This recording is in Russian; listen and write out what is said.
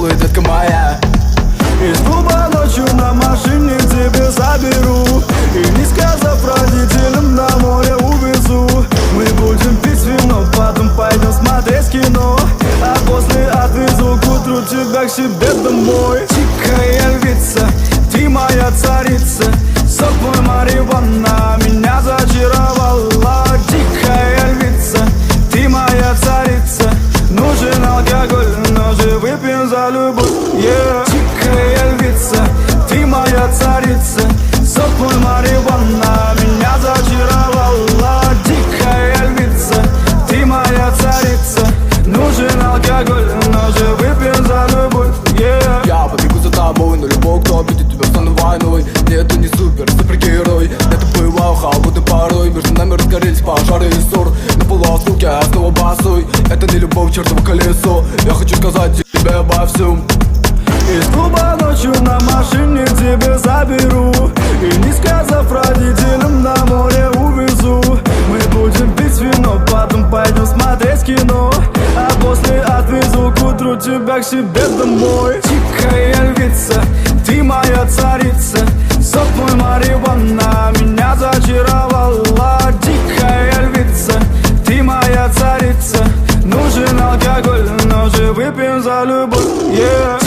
танцуй, детка моя. Из клуба ночью на машине тебя заберу, и не сказав родителям, на море увезу. Мы будем пить вино, потом пойдем смотреть кино, а после отвезу к утру тебя к себе домой. Дикая львица, ты моя царица, сок мой марихуана меня зачаровала. Дикая львица, ты моя царица, нужен алкоголь, но же выпьем за любовь, yeah. Дикая львица, ты моя царица, сок мой марихуана меня зачаровала. Дикая львица, ты моя царица, нужен алкоголь, но же выпьем за любовь, yeah. Я побегу за тобой, но любой, кто обидит тебя, стану войной. Нет, ты не супергерой, это было холодной порой. Между нами разгорелись пожары и ссор. На полуостровке я снова босой. Это не любовь, чертово колесо. Я хочу сказать тебе обо всем. Из клуба ночью на машине тебя заберу, и не сказав родителям, на море увезу. Мы будем пить вино, потом пойдем смотреть кино, а после отвезу к утру тебя к себе домой. Дикая львица, ты моя царица, сок мой марихуана меня зачаровала. Дикая львица, ты моя царица, нужен алкоголь, но же выпьем за любовь, yeah.